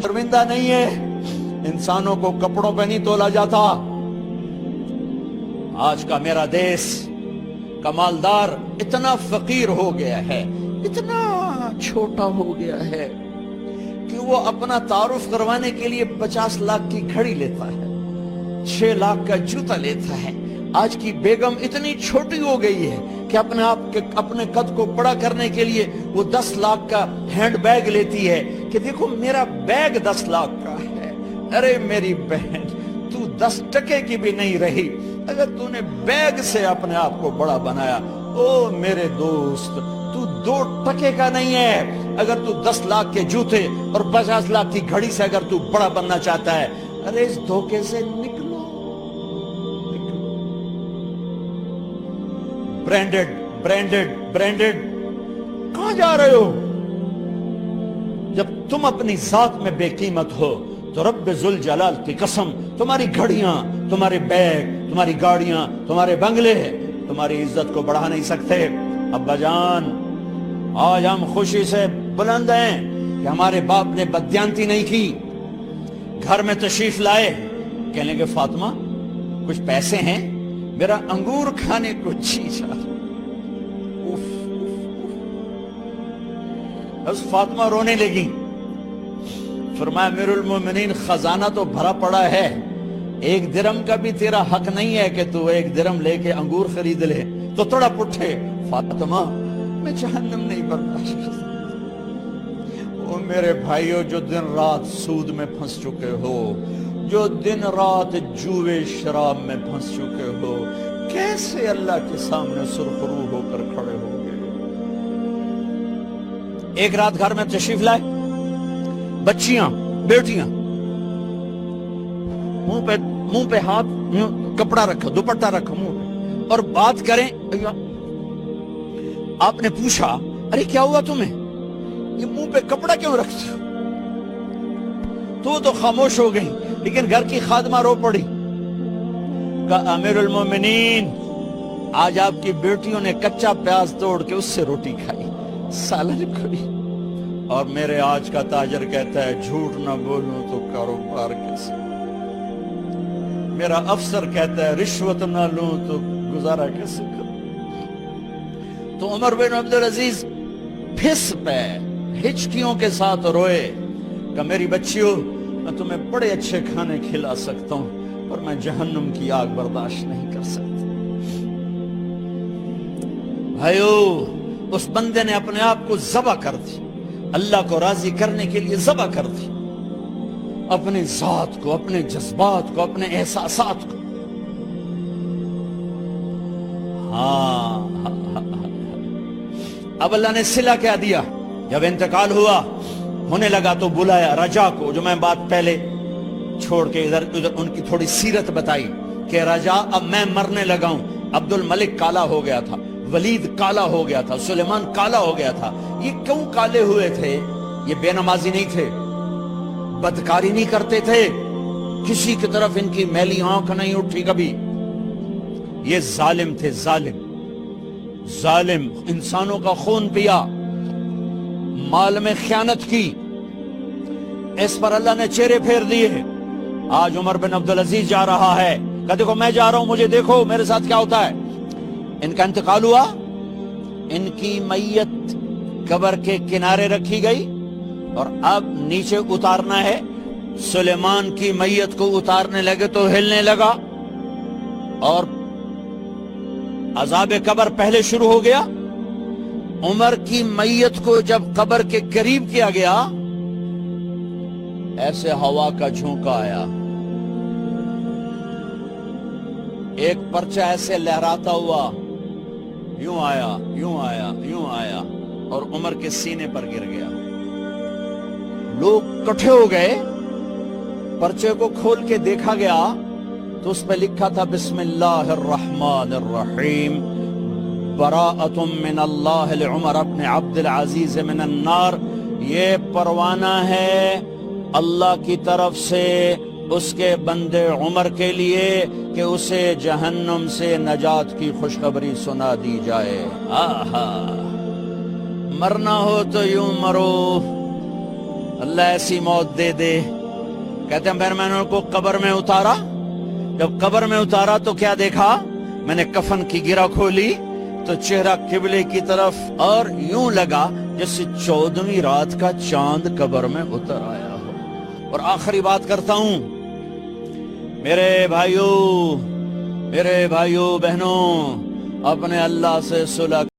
शर्मिंदा नहीं है, इंसानों को कपड़ों पे नहीं तोला जाता। आज का मेरा देश का मालदार इतना फकीर हो गया है, इतना छोटा हो गया है कि वो अपना तारुफ करवाने के लिए 50 लाख की घड़ी लेता है, 6 लाख का जूता लेता है। आज की बेगम इतनी छोटी हो गई है कि अपने कद को बड़ा करने के लिए वो 10 लाख का हैंड बैग लेती है कि देखो मेरा बैग 10 लाख का है। अरे मेरी बहन, तू 10 टके की भी नहीं रही अगर तूने बैग से अपने आप को बड़ा बनाया। ओ मेरे दोस्त, तू 2 टके का नहीं है अगर तू 10 लाख के जूते और 50 लाख की घड़ी से अगर तू बड़ा बनना चाहता है। अरे इस धोखे से निकलो। ब्रांडेड ब्रांडेड ब्रांडेड, कहां जा रहे हो? जब तुम अपनी जात में बेकीमत हो तो रब्बे जुल जलाल की कसम, तुम्हारी घड़ियां, तुम्हारे बैग, तुम्हारी गाड़ियां, तुम्हारे बंगले तुम्हारी इज्जत को बढ़ा नहीं सकते। अब्बा जान, आज हम खुशी से बुलंद हैं कि हमारे बाप ने बदयांती नहीं की। घर में तशरीफ लाए, कहने के फातिमा कुछ पैसे हैं, मेरा अंगूर खाने को जी चाह। बस फातिमा रोने लगी। फरमाया अमीरुल मोमिनीन, खजाना तो भरा पड़ा है, 1 दिरहम का भी तेरा हक नहीं है कि तू 1 दिरहम लेके अंगूर खरीद ले। तो थोड़ा पुठे, फातिमा मैं जहन्नम नहीं बर्दाश्त कर सकता। ओ मेरे भाइयों, जो दिन रात सूद में फंस चुके हो, जो दिन रात जुए शराब में फंस चुके हो, कैसे अल्लाह के सामने सुरखरू होकर खड़े होगे? एक रात घर में तशरीफ लाए, बच्चियां, बेटियां, मुंह पे हाथ, कपड़ा रखो, दुपट्टा रखो मुंह पे, और बात करें। आपने पूछा, अरे क्या हुआ तुम्हें, ये मुंह पे कपड़ा क्यों रखते हो? तो खामोश हो गई, लेकिन घर की खादमा रो पड़ी। कहा अमीरुल मोमिनीन, आज आपकी बेटियों ने कच्चा प्याज तोड़ के उससे रोटी खाई, सालन खोई। और मेरे आज का ताजर कहता है झूठ ना बोलूं तो कारोबार कैसे। मेरा अफसर कहता है रिश्वत ना लूं तो गुजारा कैसे करूं। तो उमर बिन अब्दुल अजीज फिस पे हिचकियों के साथ रोए कि मेरी बच्चियों, मैं तुम्हें बड़े अच्छे खाने खिला सकता हूं, पर मैं जहन्नुम की आग बर्दाश्त नहीं कर सकता। भाइयों, उस बंदे ने अपने आप को ज़बह कर दी, अल्लाह को राजी करने के लिए ज़बह कर दी, अपने ज़ात को, अपने जज्बात को, अपने एहसासात को। हाँ, अब अल्लाह ने सिला क्या दिया? जब इंतकाल हुआ, होने लगा तो बुलाया राजा को, जो मैं बात पहले छोड़ के इधर उधर उनकी थोड़ी सीरत बताई कि राजा अब मैं मरने लगा हूं। अब्दुल मलिक काला हो गया था, वलीद काला हो गया था, सुलेमान काला हो गया था। ये क्यों काले हुए थे? ये बेनमाजी नहीं थे, बदकारी नहीं करते थे, किसी की तरफ इनकी मैली आंख नहीं उठी कभी। ये जालिम थे, जालिम जालिम, इंसानों का खून पिया, माल में खयानत की, इस पर अल्लाह ने चेहरे फेर दिए। आज उमर बिन अब्दुल अजीज जा रहा है, कहा देखो मैं जा रहा हूं, मुझे देखो मेरे साथ क्या होता है। इनका इंतकाल हुआ, इनकी मैयत कब्र के किनारे रखी गई और अब नीचे उतारना है। सुलेमान की मैयत को उतारने लगे तो हिलने लगा और अजाब कब्र पहले शुरू हो गया। उमर की मैयत को जब कब्र के करीब किया गया, ऐसे हवा का झोंका आया, एक पर्चा ऐसे लहराता हुआ यूं आया, यूं आया, यूं आया और उमर के सीने पर गिर गया। लोग इकट्ठे हो गए, पर्चे को खोल के देखा गया तो उस पर लिखा था बिस्मिल्लाहिर्रहमानिर्रहीम, बराअतुम मिनल्लाहि लिउमर इब्न अब्दुल अजीज मिनन्नार। ये परवाना है अल्लाह की तरफ से उसके बंदे उमर के लिए कि उसे जहन्नुम से नजात की खुशखबरी सुना दी जाए। आहा, मरना हो तो यूं मरो, اللہ ایسی موت دے دے. کہتے ہیں پھر میں نے ان کو قبر میں اتارا. جب قبر میں اتارا تو کیا دیکھا؟ میں نے کفن کی گرہ کھولی تو چہرہ قبلے کی طرف، اور یوں لگا جیسے 14ویں رات کا چاند قبر میں اتر آیا ہو. اور آخری بات کرتا ہوں، میرے بھائیوں بہنوں، اپنے اللہ سے صلح